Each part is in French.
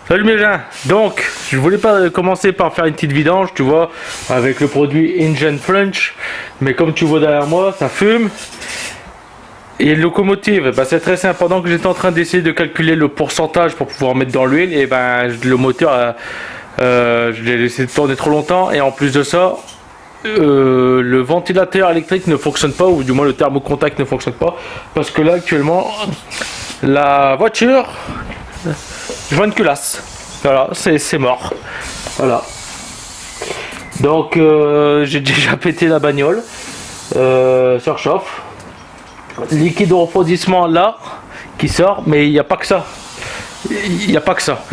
Salut mes gens. Donc, je voulais pas commencer par faire une petite vidange, tu vois, avec le produit Engine French, mais comme tu vois derrière moi, ça fume. Et une locomotive, bah, c'est très simple. Pendant que j'étais en train d'essayer de calculer le pourcentage pour pouvoir mettre dans l'huile, et ben le moteur, je l'ai laissé tourner trop longtemps, et en plus de ça, le ventilateur électrique ne fonctionne pas, ou du moins le thermocontact ne fonctionne pas, parce que là actuellement, la voiture, je vois une culasse. Voilà, c'est mort. Voilà. Donc j'ai déjà pété la bagnole. Surchauffe. Liquide de refroidissement là qui sort, mais il n'y a pas que ça. Il n'y a pas que ça.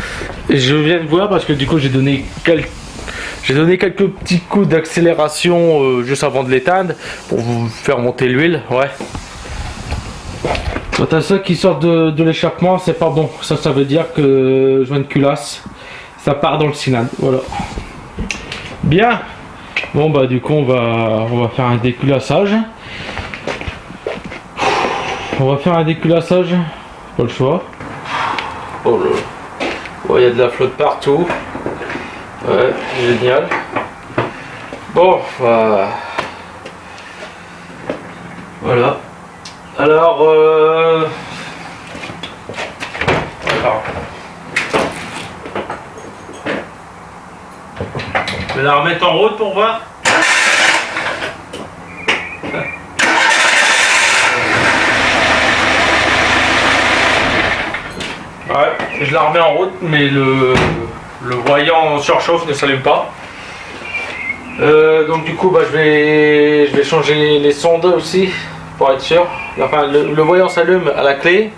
Et je viens de voir parce que du coup j'ai donné quelques petits coups d'accélération juste avant de l'éteindre pour vous faire monter l'huile. Ouais. Quand t'as ça qui sort de l'échappement, c'est pas bon. Ça veut dire que je vois une culasse. Ça part dans le cylindre. Voilà. Bien. Bon bah du coup on va faire un déculassage. On va faire un déculassage. Pas le choix. Oh là. Oh, il y a de la flotte partout. Ouais, génial. Bon, voilà. Alors, je vais la remettre en route pour voir. Ouais, je la remets en route, mais le voyant surchauffe ne s'allume pas. Donc du coup, bah, je vais changer les sondes aussi pour être sûr. Enfin, le voyant s'allume à la clé,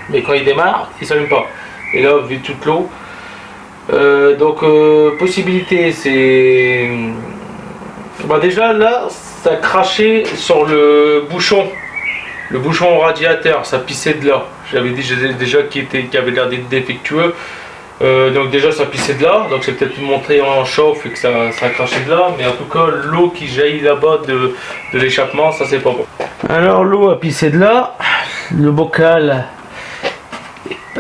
mais quand il démarre, il s'allume pas. Et là, vu toute l'eau, possibilité, c'est bah, déjà là, ça crachait sur le bouchon radiateur, ça pissait de là. J'avais dit déjà qui avait l'air d'être défectueux. Donc déjà ça pissait de là, donc c'est peut-être une montée en chauffe et que ça a craché de là, mais en tout cas l'eau qui jaillit là-bas de l'échappement, ça c'est pas bon. Alors l'eau a pissé de là, le bocal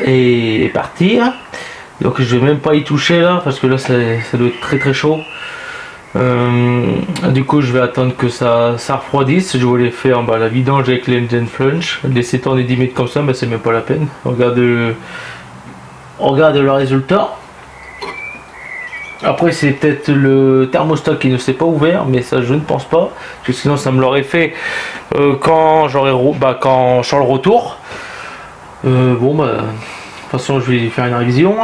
est parti, donc je vais même pas y toucher là parce que là ça doit être très très chaud. Du coup je vais attendre que ça refroidisse. Je voulais faire la vidange avec l'Engine French, laisser tourner 10 minutes comme ça, mais c'est même pas la peine. Regarde le résultat. Après c'est peut-être le thermostat qui ne s'est pas ouvert, mais ça je ne pense pas, parce que sinon ça me l'aurait fait quand sur le retour. De toute façon je vais faire une révision.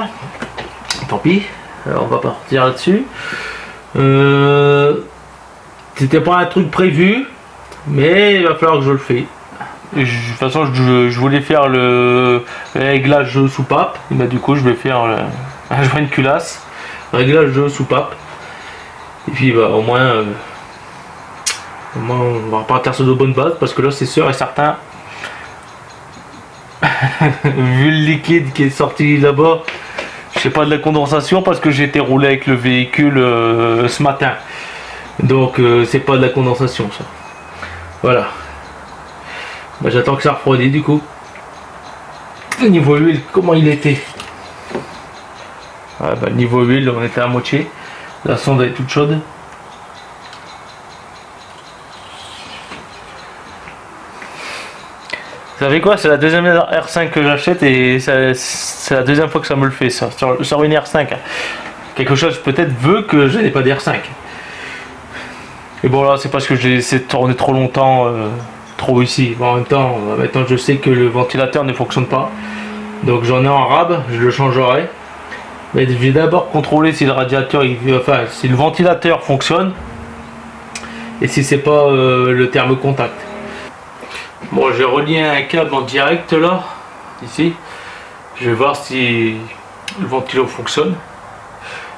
Tant pis, alors, on va partir là-dessus. C'était pas un truc prévu, mais il va falloir que je le fasse. De toute façon, je voulais faire le réglage soupape, mais du coup, je vais faire je vois une culasse, réglage soupape. Et puis, au moins, on va repartir sur de bonnes bases, parce que là, c'est sûr et certain, vu le liquide qui est sorti là-bas, je sais pas de la condensation parce que j'ai été roulé avec le véhicule ce matin. Donc c'est pas de la condensation ça. Voilà. Bah, j'attends que ça refroidisse du coup. Le niveau huile, comment il était? Le niveau huile, on était à moitié. La sonde est toute chaude. Vous savez quoi, c'est la deuxième R5 que j'achète et c'est la deuxième fois que ça me le fait ça, sur une R5. Quelque chose peut-être veut que je n'ai pas d'R5. Et bon là c'est parce que j'ai laissé tourner trop longtemps, trop ici. Bon, en même temps, maintenant je sais que le ventilateur ne fonctionne pas. Donc j'en ai en rab, je le changerai. Mais je vais d'abord contrôler si le radiateur, si le ventilateur fonctionne. Et si c'est pas le thermocontact. Bon, j'ai relié un câble en direct là, ici. Je vais voir si le ventilo fonctionne.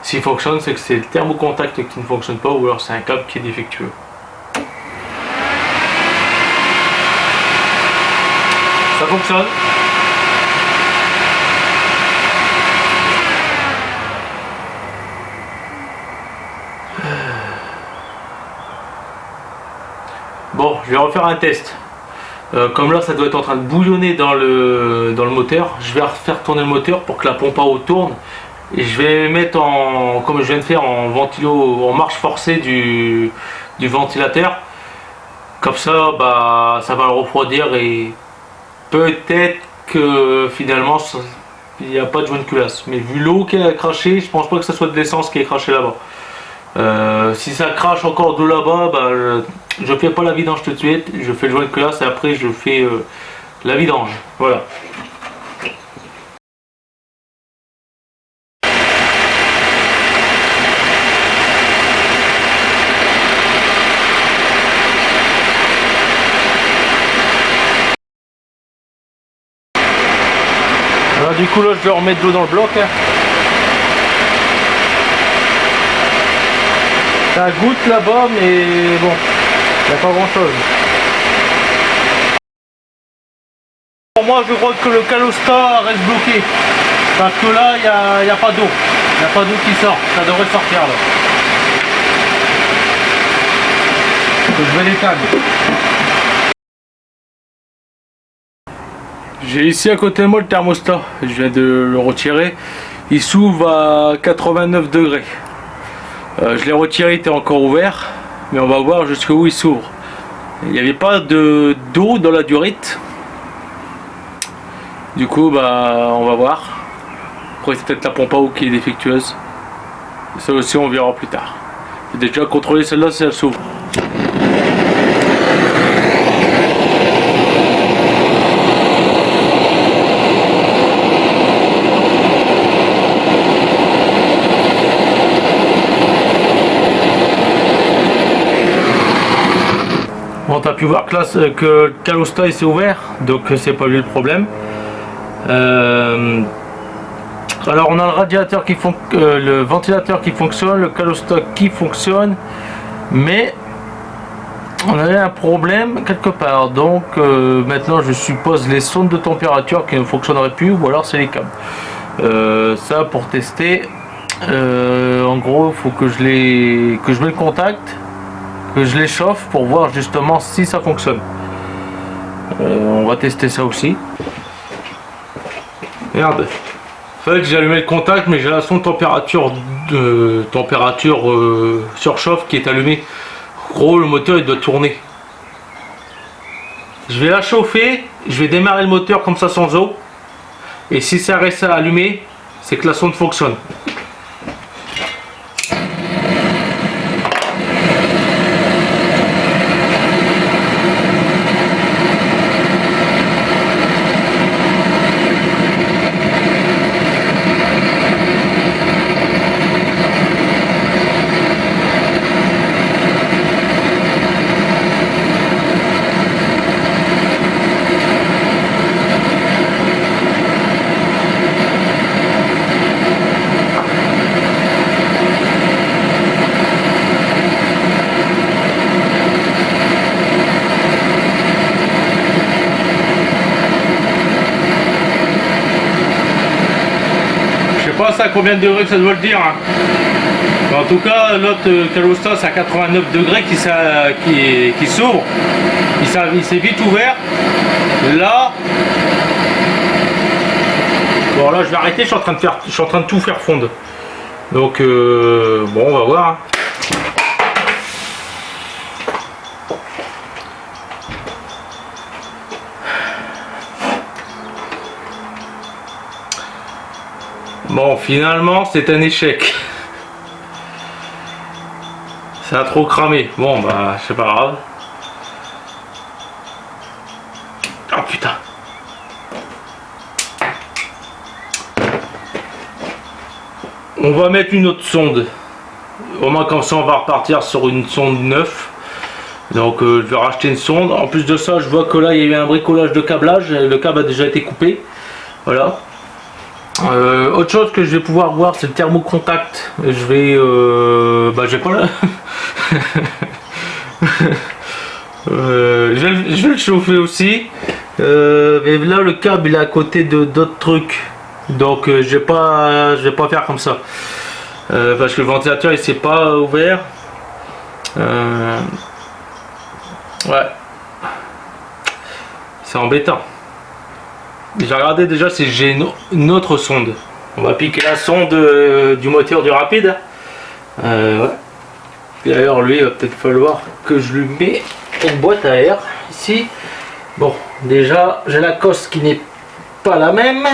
S'il fonctionne, c'est que c'est le thermocontact qui ne fonctionne pas ou alors c'est un câble qui est défectueux. Ça fonctionne. Bon, je vais refaire un test. Comme là ça doit être en train de bouillonner dans le moteur, je vais refaire tourner le moteur pour que la pompe à eau tourne Et je vais mettre en, comme je viens de faire, en ventilo, en marche forcée du ventilateur. Comme ça, bah, ça va le refroidir et peut-être que finalement il n'y a pas de joint de culasse. Mais vu l'eau qui a craché, je pense pas que ce soit de l'essence qui est craché là-bas. Si ça crache encore de là-bas, bah, je fais pas la vidange tout de suite, je fais le joint de culasse et après je fais la vidange. Voilà. Alors, du coup là je vais remettre de l'eau dans le bloc. Hein. Ça goûte là-bas mais bon, il n'y a pas grand chose. Pour moi je crois que le Calusta reste bloqué. Parce que là il n'y a pas d'eau. Il n'y a pas d'eau qui sort. Ça devrait sortir là. Donc, je vais l'éteindre. J'ai ici à côté de moi le thermostat. Je viens de le retirer. Il s'ouvre à 89 degrés. Je l'ai retiré, il était encore ouvert. Mais on va voir jusqu'où il s'ouvre. Il n'y avait pas d'eau dans la durite. Du coup, bah, on va voir. Après, c'est peut-être la pompe à eau qui est défectueuse. Ça aussi, on verra plus tard. J'ai déjà contrôlé celle-là si elle s'ouvre. Bon, t'as pu voir que le Calusta il s'est ouvert, donc c'est pas lui le problème. Alors on a le radiateur le ventilateur qui fonctionne, le Calusta qui fonctionne, mais on avait un problème quelque part. Donc maintenant je suppose les sondes de température qui ne fonctionneraient plus, ou alors c'est les câbles. Ça pour tester, en gros il faut que je mette le contact, que je les chauffe pour voir justement si ça fonctionne. On va tester ça aussi. Merde. En fait, j'ai allumé le contact, mais j'ai la sonde température surchauffe qui est allumée. En gros, le moteur il doit tourner. Je vais la chauffer, je vais démarrer le moteur comme ça sans eau. Et si ça reste à allumer, c'est que la sonde fonctionne. Je sais pas à combien de degrés que ça doit le dire. Hein. En tout cas, notre Calusta c'est à 89 degrés qui s'ouvre. Il s'est vite ouvert. Là. Bon là je vais arrêter, je suis en train de tout faire fondre. Donc bon on va voir. Hein. Bon, finalement, c'est un échec. Ça a trop cramé. Bon, bah, c'est pas grave. Oh putain. On va mettre une autre sonde. Au moins, comme ça, on va repartir sur une sonde neuve. Donc, je vais racheter une sonde. En plus de ça, je vois que là, il y a eu un bricolage de câblage. Le câble a déjà été coupé. Voilà. Autre chose que je vais pouvoir voir, c'est le thermocontact. Je vais pas là. Je vais le chauffer aussi. Mais là le câble il est à côté de d'autres trucs. Donc je vais pas faire comme ça. Parce que le ventilateur il s'est pas ouvert. Ouais. C'est embêtant. J'ai regardé déjà si j'ai une autre sonde. On va piquer la sonde du moteur du rapide. Ouais. D'ailleurs lui il va peut-être falloir que je lui mette une boîte à air ici. Bon, déjà j'ai la cosse qui n'est pas la même.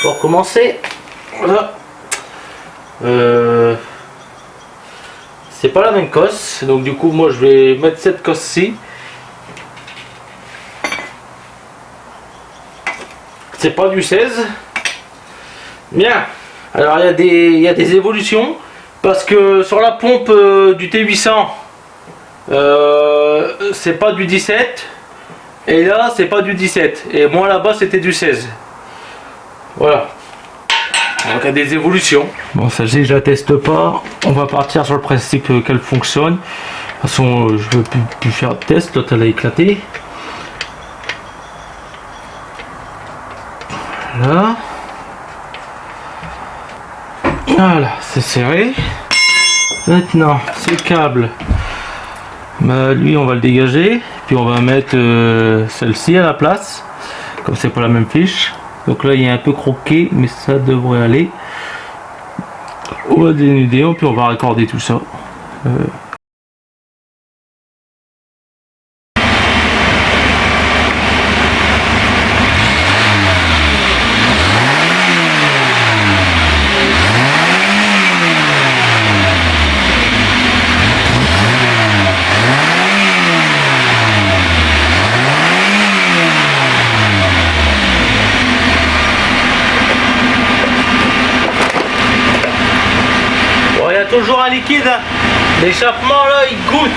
Pour commencer, voilà. C'est pas la même cosse, donc du coup moi je vais mettre cette cosse-ci. C'est pas du 16. Bien. Alors il y a des évolutions parce que sur la pompe du T800 c'est pas du 17 et là c'est pas du 17 et moi là-bas c'était du 16. Voilà. Donc il y a des évolutions. Bon, ça je la teste pas. On va partir sur le principe qu'elle fonctionne. De toute façon, je veux plus faire de test. L'autre elle a éclaté. Là. Voilà, c'est serré. Maintenant, ce câble, bah, lui on va le dégager. Puis on va mettre celle-ci à la place. Comme c'est pas la même fiche. Donc là il est un peu croqué, mais ça devrait aller. On va dénuder, puis on va raccorder tout ça. Toujours un liquide, l'échappement là il goûte.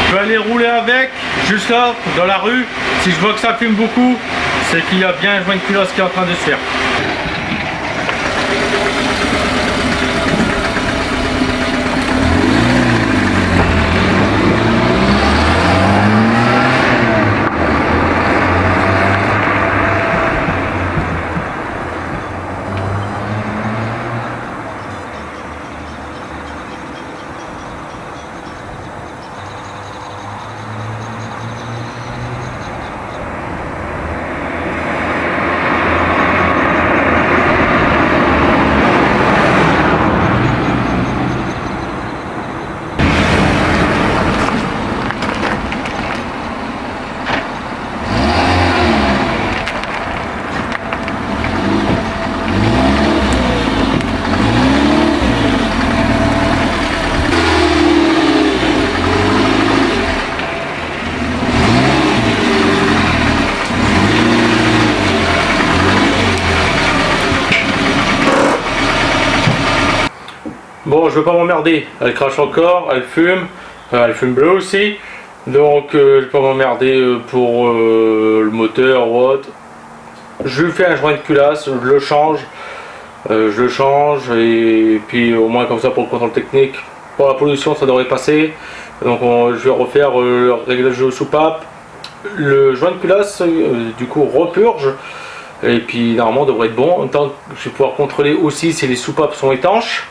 Je vais aller rouler avec juste là dans la rue. Si je vois que ça fume beaucoup, c'est qu'il y a bien un joint de culasse qui est en train de se faire. Bon, je veux pas m'emmerder, elle crache encore, elle fume bleu aussi, donc je vais pas m'emmerder pour le moteur ou autre. Je lui fais un joint de culasse, je le change et puis au moins comme ça pour le contrôle technique, pour la pollution ça devrait passer. Donc je vais refaire le réglage de soupape, le joint de culasse du coup repurge. Et puis normalement devrait être bon. En même temps, je vais pouvoir contrôler aussi si les soupapes sont étanches.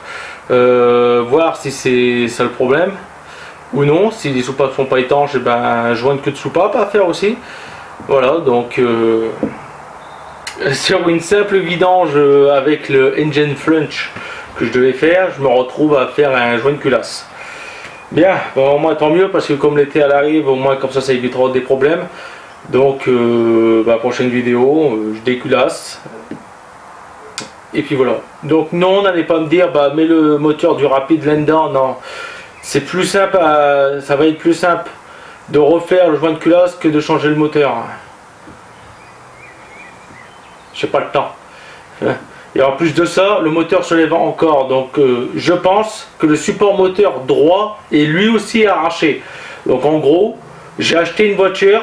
Voir si c'est ça le problème ou non. Si les soupapes sont pas étanches, et ben un joint de queue de soupape à faire aussi. Voilà, donc sur une simple vidange avec le engine flange que je devais faire, je me retrouve à faire un joint de culasse. Bien, bon, au moins tant mieux parce que comme l'été elle arrive, au moins comme ça évitera des problèmes. Donc prochaine vidéo, je déculasse. Et puis voilà. Donc non, n'allez pas me dire bah mets le moteur du rapide là-dedans. Non. C'est plus simple, ça va être plus simple de refaire le joint de culasse que de changer le moteur. J'ai pas le temps. Et en plus de ça, le moteur se lève encore. Donc je pense que le support moteur droit est lui aussi arraché. Donc en gros, j'ai acheté une voiture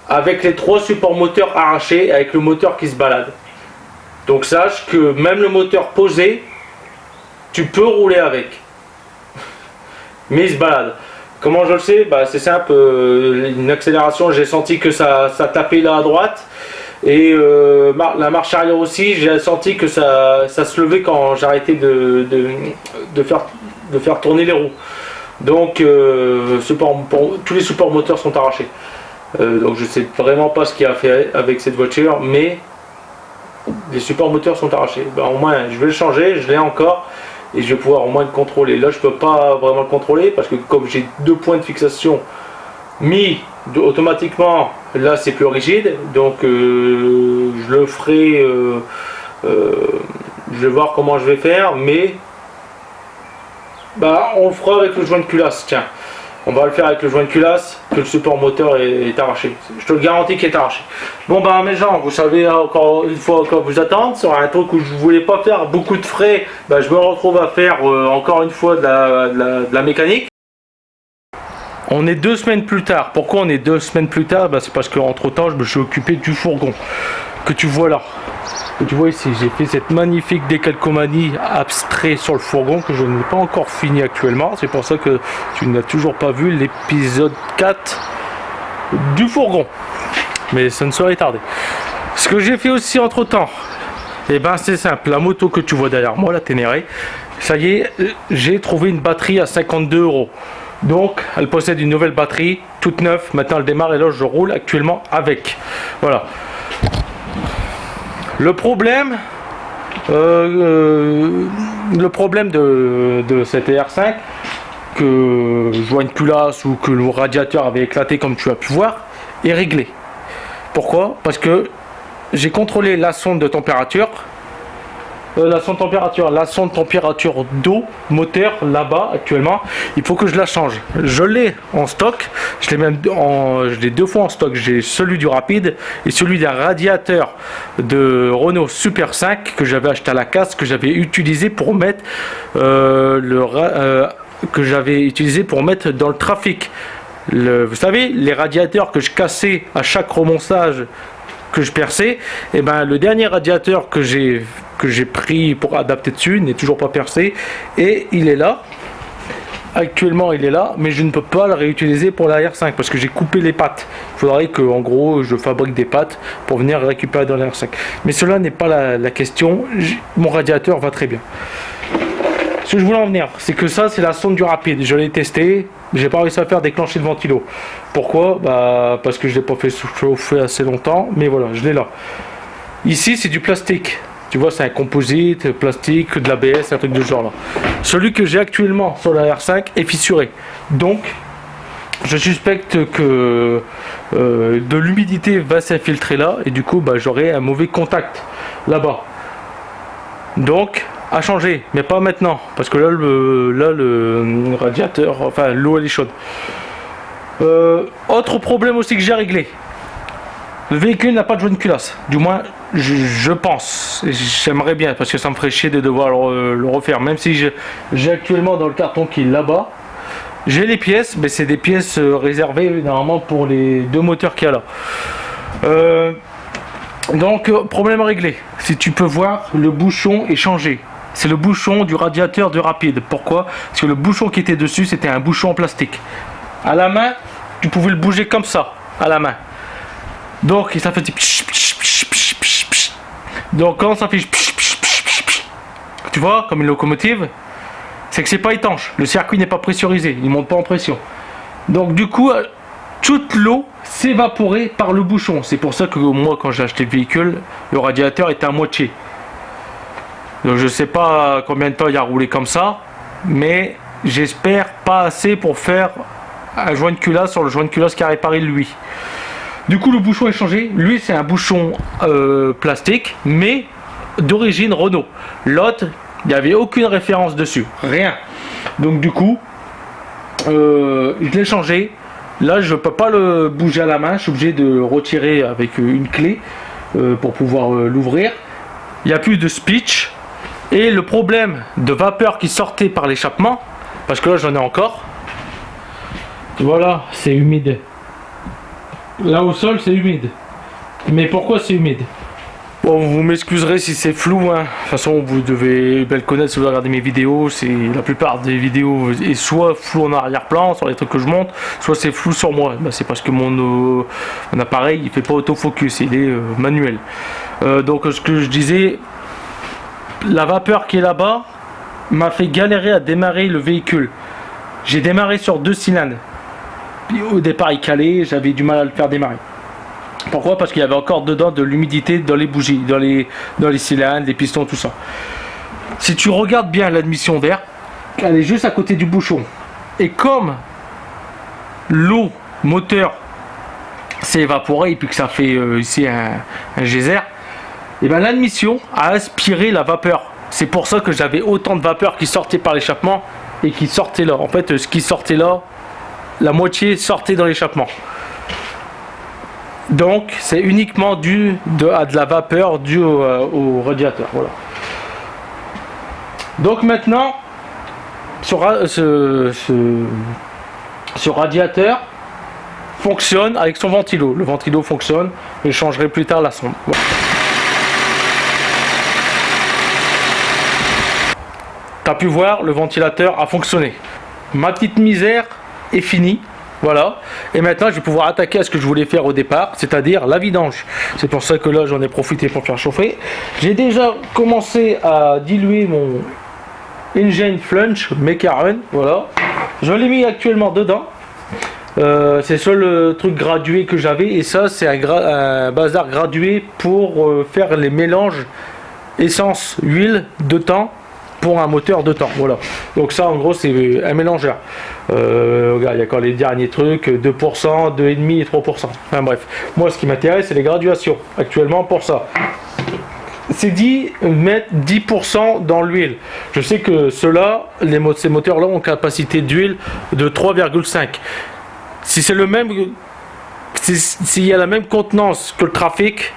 avec les 3 supports moteurs arrachés, avec le moteur qui se balade. Donc sache que même le moteur posé, tu peux rouler avec. Mais il se balade. Comment je le sais? Bah, c'est simple, une accélération, j'ai senti que ça tapait là à droite. Et la marche arrière aussi, j'ai senti que ça se levait quand j'arrêtais de faire tourner les roues. Donc tous les supports moteurs sont arrachés. Donc je sais vraiment pas ce qu'il y a à faire avec cette voiture, mais les supports moteurs sont arrachés. Ben, au moins je vais le changer, je l'ai encore et je vais pouvoir au moins le contrôler. Là je peux pas vraiment le contrôler parce que comme j'ai 2 points de fixation mis automatiquement, là c'est plus rigide, donc je le ferai, je vais voir comment je vais faire, mais bah, on le fera avec le joint de culasse. Tiens, on va le faire avec le joint de culasse, que le support moteur est arraché. Je te le garantis qu'il est arraché. Bon bah mes gens, vous savez encore une fois encore vous attendre sur un truc où je voulais pas faire beaucoup de frais. Bah, je me retrouve à faire encore une fois de la mécanique. On est 2 semaines plus tard. Pourquoi on est 2 semaines plus tard? Bah, c'est parce qu'entre temps je me suis occupé du fourgon que tu vois là. Et tu vois ici, j'ai fait cette magnifique décalcomanie abstrait sur le fourgon que je n'ai pas encore fini actuellement. C'est pour ça que tu n'as toujours pas vu l'épisode 4 du fourgon. Mais ça ne serait tardé. Ce que j'ai fait aussi entre temps, et ben c'est simple. La moto que tu vois derrière moi, la Ténéré, ça y est, j'ai trouvé une batterie à 52 €. Donc, elle possède une nouvelle batterie, toute neuve. Maintenant, elle démarre et là, je roule actuellement avec. Voilà. Le problème de cette R5, que joint culasse ou que le radiateur avait éclaté comme tu as pu voir, est réglé. Pourquoi? Parce que j'ai contrôlé la sonde de température. La sonde de température d'eau moteur là-bas actuellement, il faut que je la change. Je l'ai en stock, je l'ai 2 fois en stock. J'ai celui du Rapide et celui d'un radiateur de Renault Super 5 que j'avais acheté à la casse, que j'avais utilisé pour mettre dans le trafic. Vous savez, les radiateurs que je cassais à chaque remontage, que je perçais, et ben le dernier radiateur que j'ai pris pour adapter dessus n'est toujours pas percé et il est là. Actuellement il est là, mais je ne peux pas le réutiliser pour la R5 parce que j'ai coupé les pattes. Il faudrait que en gros je fabrique des pattes pour venir récupérer dans la R5. Mais cela n'est pas la question. Mon radiateur va très bien. Ce que je voulais en venir, c'est que ça c'est la sonde du Rapide. Je l'ai testé, j'ai pas réussi à faire déclencher le ventilo. Pourquoi? Bah parce que je l'ai pas fait chauffer assez longtemps, mais voilà, je l'ai là. Ici c'est du plastique. Tu vois, c'est un composite, plastique, de l'ABS, un truc de ce genre là. Celui que j'ai actuellement sur la R5 est fissuré. Donc, je suspecte que de l'humidité va s'infiltrer là et du coup, bah, j'aurai un mauvais contact là-bas. Donc, à changer, mais pas maintenant, parce que là, le radiateur, enfin, l'eau elle est chaude. Autre problème aussi que j'ai réglé. Le véhicule n'a pas de joint de culasse, du moins je pense, j'aimerais bien parce que ça me ferait chier de devoir le refaire, même si j'ai actuellement dans le carton qui est là-bas, j'ai les pièces, mais c'est des pièces réservées normalement pour les 2 moteurs qu'il y a là. Donc problème réglé, si tu peux voir, le bouchon est changé, c'est le bouchon du radiateur de Rapide. Pourquoi? Parce que le bouchon qui était dessus c'était un bouchon en plastique. À la main, tu pouvais le bouger comme ça, à la main. Donc ça fait donc quand ça fait tu vois comme une locomotive, c'est que c'est pas étanche, le circuit n'est pas pressurisé, il monte pas en pression. Donc du coup toute l'eau s'évaporait par le bouchon. C'est pour ça que moi quand j'ai acheté le véhicule, le radiateur était à moitié. Donc je sais pas combien de temps il a roulé comme ça, mais j'espère pas assez pour faire un joint de culasse sur le joint de culasse qui a réparé lui. Du coup le bouchon est changé, lui c'est un bouchon plastique mais d'origine Renault. L'autre, il n'y avait aucune référence dessus, rien. Donc du coup, je l'ai changé. Là je ne peux pas le bouger à la main, je suis obligé de le retirer avec une clé pour pouvoir l'ouvrir. Il n'y a plus de speech. Et le problème de vapeur qui sortait par l'échappement, parce que là j'en ai encore, voilà, c'est humide. Là au sol c'est humide. Mais pourquoi c'est humide? Bon, vous m'excuserez si c'est flou, hein. De toute façon vous devez bien le connaître si vous regardez mes vidéos. C'est la plupart des vidéos est soit flou en arrière-plan sur les trucs que je monte, soit c'est flou sur moi. Ben, c'est parce que mon appareil il fait pas autofocus, il est manuel. Donc ce que je disais, la vapeur qui est là-bas m'a fait galérer à démarrer le véhicule. J'ai démarré sur 2 cylindres. Puis au départ il calait, j'avais du mal à le faire démarrer. Pourquoi? Parce qu'il y avait encore dedans de l'humidité dans les bougies, dans les cylindres, les pistons, tout ça. Si tu regardes bien l'admission d'air, elle est juste à côté du bouchon. Et comme l'eau moteur s'est évaporée et puis que ça fait ici un geyser, et bien l'admission a aspiré la vapeur. C'est pour ça que j'avais autant de vapeur qui sortait par l'échappement et qui sortait là. En fait, ce qui sortait là, la moitié sortait dans l'échappement. Donc c'est uniquement dû à de la vapeur due au radiateur. Voilà. Donc maintenant, ce radiateur fonctionne avec son ventilo. Le ventilo fonctionne et je changerai plus tard la sonde. Voilà. Tu as pu voir, le ventilateur a fonctionné. Ma petite misère est finie. Voilà, et maintenant je vais pouvoir attaquer à ce que je voulais faire au départ, c'est-à-dire la vidange. C'est pour ça que là j'en ai profité pour faire chauffer. J'ai déjà commencé à diluer mon engine flange McLaren, voilà. Je l'ai mis actuellement dedans. C'est le seul truc gradué que j'avais, et ça c'est un bazar gradué pour faire les mélanges essence, huile de temps pour un moteur de temps. Voilà, donc ça en gros c'est un mélangeur. Regarde, il y a encore les derniers trucs, 2%, 2,5% et 3%. Enfin bref, moi ce qui m'intéresse c'est les graduations actuellement. Pour ça c'est dit mettre 10% dans l'huile. Je sais que ceux-là, ces moteurs là ont une capacité d'huile de 3,5. Si c'est le même, s'il y a la même contenance que le trafic,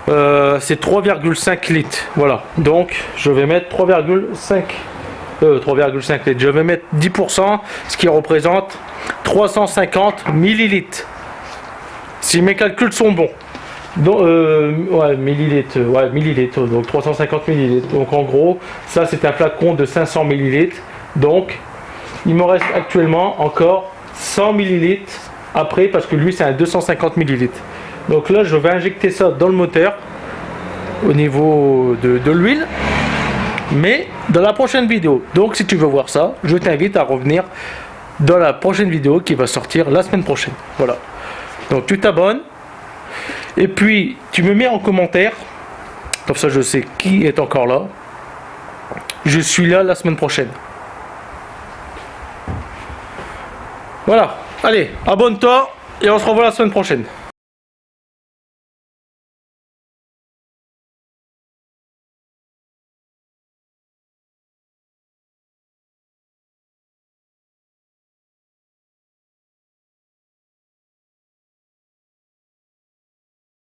c'est 3,5 litres. Voilà, donc je vais mettre 3,5 litres. Je vais mettre 10%, ce qui représente 350 millilitres. Si mes calculs sont bons. Donc, millilitres, donc 350 millilitres. Donc en gros, ça c'est un flacon de 500 millilitres. Donc il me reste actuellement encore 100 millilitres après, parce que lui c'est un 250 millilitres. Donc là je vais injecter ça dans le moteur au niveau de l'huile, mais dans la prochaine vidéo. Donc si tu veux voir ça, je t'invite à revenir dans la prochaine vidéo qui va sortir la semaine prochaine. Voilà, donc tu t'abonnes et puis tu me mets en commentaire, comme ça je sais qui est encore là. Je suis là la semaine prochaine. Voilà, allez, abonne-toi et on se revoit la semaine prochaine.